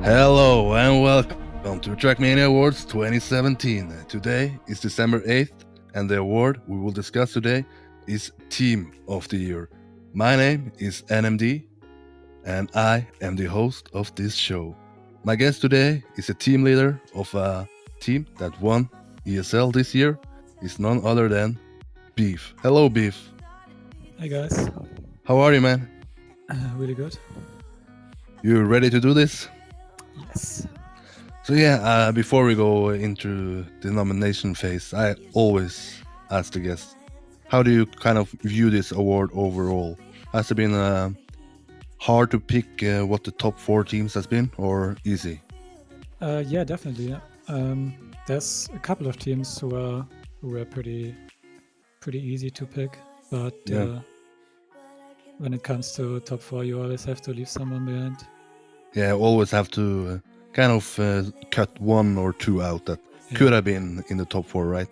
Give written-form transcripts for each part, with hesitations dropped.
Hello and welcome to Trackmania Awards 2017. Today is December 8th, and the award we will discuss today is Team of the Year. My name is NMD, and I am the host of this show. My guest today is a team leader of a team that won ESL this year. Is none other than Beef. Hello, Beef. Hi guys. How are you, man? Really good. You ready to do this? Yes. So yeah, before we go into the nomination phase, I always ask the guests, how do you kind of view this award overall? Has it been hard to pick what the top 4 teams has been, or easy? Yeah, definitely. There's a couple of teams who were pretty easy to pick, but when it comes to top 4, you always have to leave someone behind. Yeah, always have to kind of cut 1 or 2 out that could have been in the top 4, right?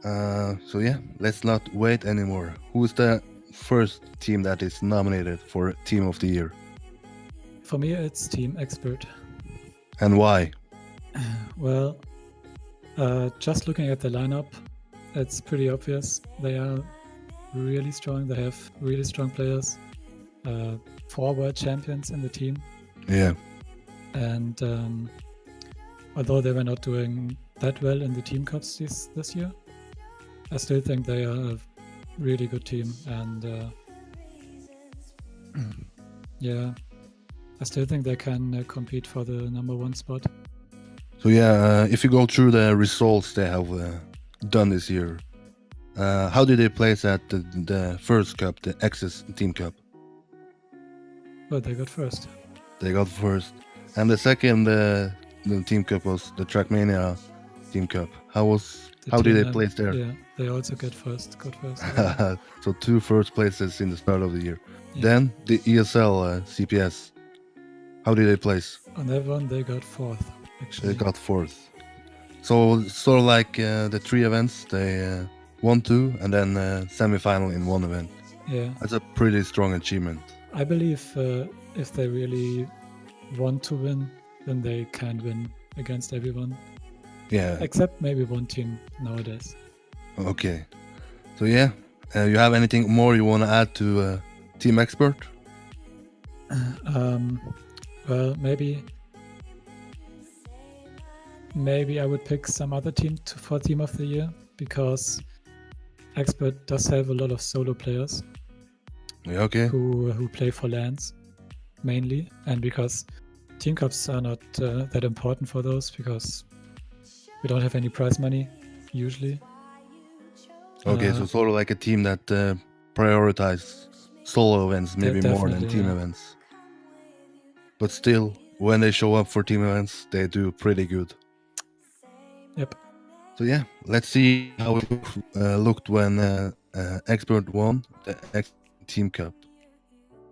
So yeah, let's not wait anymore. Who is the first team that is nominated for Team of the Year? For me, it's Team Expert. And why? Well, just looking at the lineup, it's pretty obvious. They are really strong. They have really strong players. 4 world champions in the team. Yeah. And although they were not doing that well in the team cups this year, I still think they are a really good team. And yeah, I still think they can compete for the number 1 spot. So yeah, if you go through the results they have done this year, how did they place at the first cup, the Access Team Cup? Well, they got first. They got first. And the second the Team Cup was the Trackmania Team Cup. How did they place there? Yeah, they also got first. So 2 first places in the start of the year. Yeah. Then the ESL CPS. How did they place? On that one, they got 4th, actually. They got 4th. So sort of like the 3 events, they won 2 and then semi-final in 1 event. Yeah. That's a pretty strong achievement. I believe if they really want to win, then they can win against everyone. Yeah. Except maybe one team nowadays. Okay. So yeah, you have anything more you want to add to Team Expert? Well, maybe I would pick some other team for Team of the Year, because Expert does have a lot of solo players. Yeah, okay. Who play for LANs mainly, and because team cups are not that important for those, because we don't have any prize money usually. Okay, so sort of like a team that prioritizes solo events maybe more than team events. But still, when they show up for team events, they do pretty good. Yep. So yeah, let's see how it looked when Expert won the Team Cup.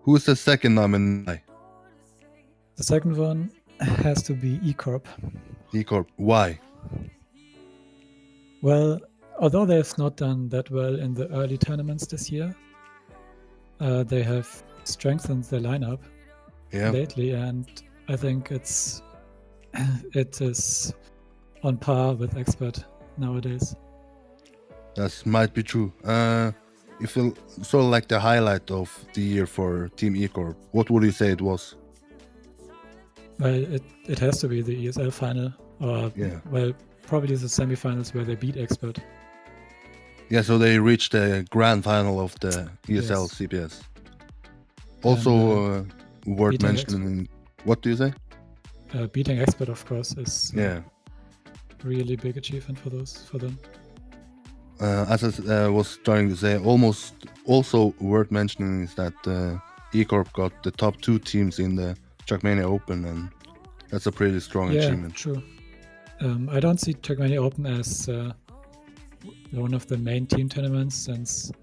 Who is the second nominee? The second one has to be ECORP. ECORP. Why? Well, although they have not done that well in the early tournaments this year, they have strengthened their lineup lately, and I think it is on par with Expert nowadays. That might be true. If you sort of like the highlight of the year for Team ECORP, what would you say it was? Well, it has to be the ESL final, or well, probably the semifinals where they beat Expert. Yeah, so they reached the grand final of the ESL CPS. Also worth mentioning. What do you say? Beating Expert, of course, is really big achievement for them. As I was trying to say, also worth mentioning is that ECORP got the top 2 teams in the Trackmania Open, and that's a pretty strong achievement. Yeah, true. I don't see Trackmania Open as one of the main team tournaments, since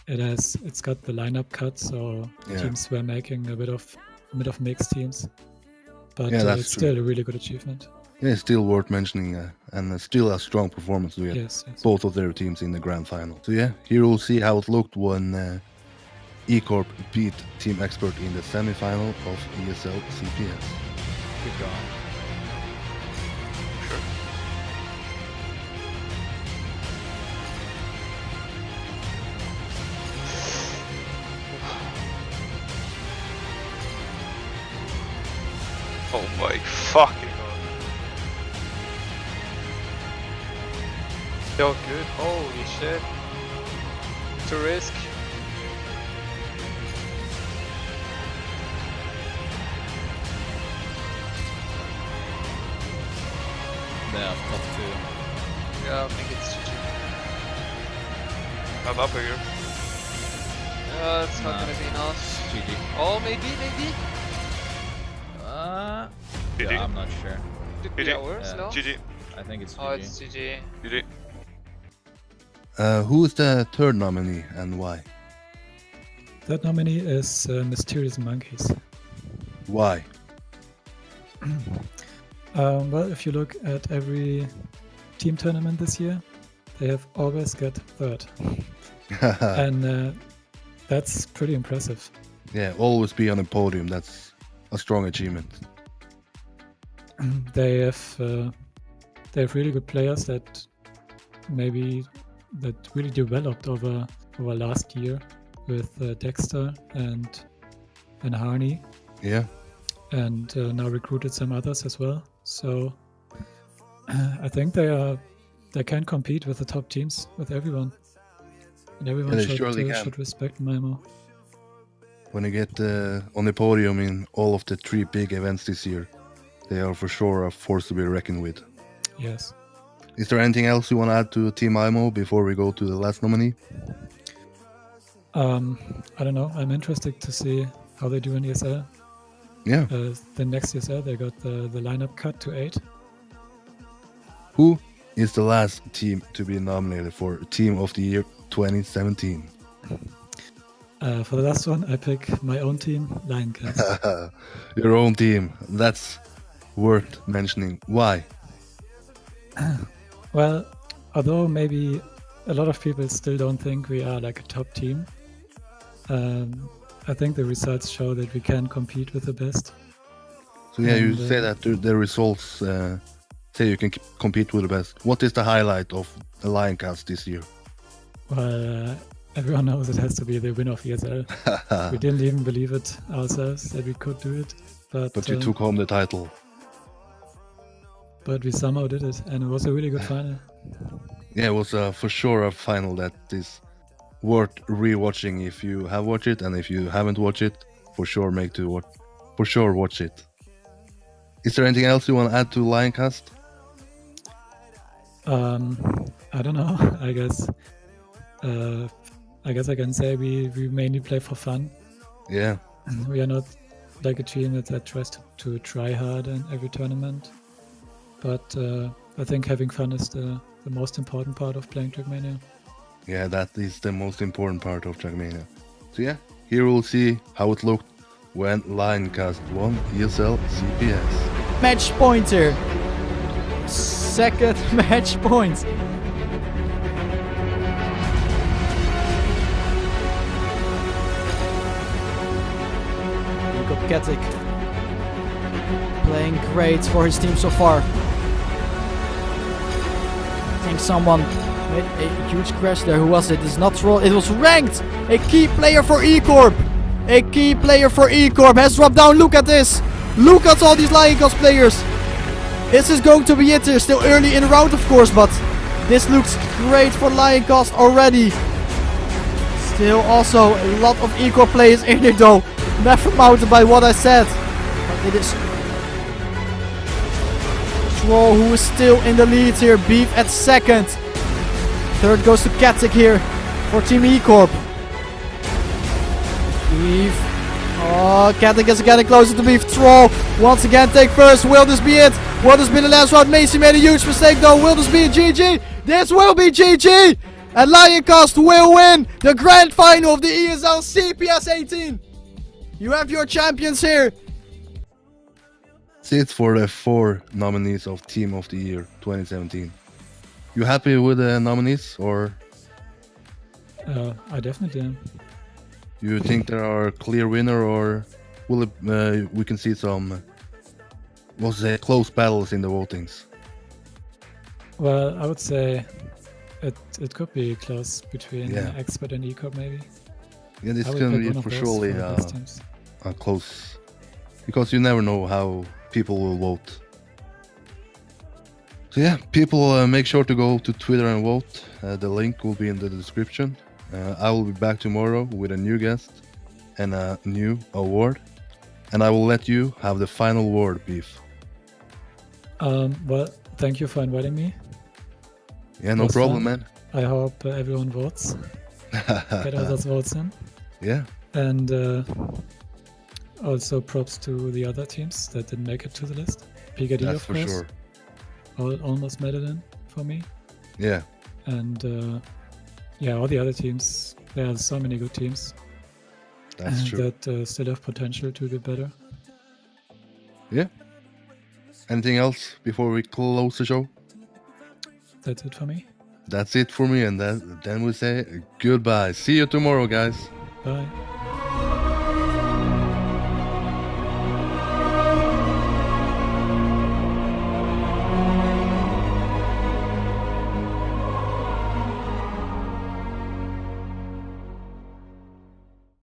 it's got the lineup cut, so teams were making a bit of mixed teams. But it's still a really good achievement. Yeah, it's still worth mentioning, and still a strong performance to get both of their teams in the grand final. So yeah, here we'll see how it looked when ECORP beat Team Expert in the semi-final of ESL CPS. Good going. Sure. Oh my fucking god. So good. Holy shit. To risk. Yeah, top 2. Yeah, I think it's GG. I'm up here. It's not gonna be enough. GG. Oh, maybe. GG. Yeah, I'm not sure. Could be GG. ours, Yeah. no? GG. I think it's GG. Oh, it's GG. GG. Who is the third nominee and why? That nominee is Mysterious Monkeys. Why? Well, if you look at every team tournament this year, they have always got third. And that's pretty impressive. Yeah, always be on the podium. That's a strong achievement. They have really good players that really developed over last year with Dexter and Harney, Yeah. and now recruited some others as well. So I think they can compete with the top teams, with everyone, and everyone they surely can. should respect Malmo. When you get on the podium in all of the 3 big events this year, they are for sure a force to be reckoned with. Yes. Is there anything else you want to add to Team IMO before we go to the last nominee? I don't know. I'm interested to see how they do in ESL. Yeah. The next ESL, they got the lineup cut to 8. Who is the last team to be nominated for Team of the Year 2017? For the last one, I pick my own team, LIONCAST. Your own team. That's worth mentioning. Why? Well, although maybe a lot of people still don't think we are like a top team, I think the results show that we can compete with the best. So yeah, you And, say that the results say you can compete with the best. What is the highlight of the Lyoncast this year? Well, everyone knows it has to be the win of ESL. We didn't even believe it ourselves that we could do it, But you took home the title. But we somehow did it, and it was a really good final. Yeah, it was for sure a final that is worth re-watching if you have watched it, and if you haven't watched it, for sure watch it. Is there anything else you want to add to Lyoncast? I don't know. I guess I can say we mainly play for fun. Yeah. We are not like a team that tries to try hard in every tournament. But I think having fun is the most important part of playing Trackmania. Yeah, that is the most important part of Trackmania. So yeah, here we'll see how it looked when Lyoncast won ESL CPS. Match pointer. Second match point. Jacob Ketik playing great for his team so far. I think someone made a huge crash there. Who was it? It's not Troll. It was Ranked. A key player for ECORP. A key player for ECORP has dropped down. Look at this. Look at all these Lyoncast players. This is going to be it here. Still early in the round, of course, but this looks great for Lyoncast already. Still also a lot of ECORP players in it though. Never mounted by what I said. But it is Troll who is still in the lead here. Beef at second. Third goes to Ketik here for Team ECORP. Beef. Oh, Ketik is getting closer to Beef. Troll once again take first. Will this be it? Will this be the last round? Macy made a huge mistake though. Will this be a GG? This will be GG! And Lyoncast will win the grand final of the ESL CPS 18. You have your champions here. That's it for the 4 nominees of Team of the Year 2017. You happy with the nominees, or I definitely am. You think there are a clear winner, or will it, we can see some close battles in the votings? Well, I would say it could be close between Yeah. Expert and ECORP maybe. Yeah, this I is would gonna pick be one of for those surely for the best teams. a close, because you never know how people will vote. So yeah, people make sure to go to Twitter and vote. The link will be in the description. I will be back tomorrow with a new guest and a new award, and I will let you have the final word, Beef. Well, thank you for inviting me. Yeah, no was problem, fun. man. I hope everyone votes. Get others votes in. Yeah, And also props to the other teams that didn't make it to the list. PKD, that's of for course. sure. Almost made it in for me. Yeah, And yeah, all the other teams. There are so many good teams that's true. that still have potential to get better. Yeah. Anything else before we close the show? That's it for me. That's it for me, and then we say goodbye. See you tomorrow, guys. Bye.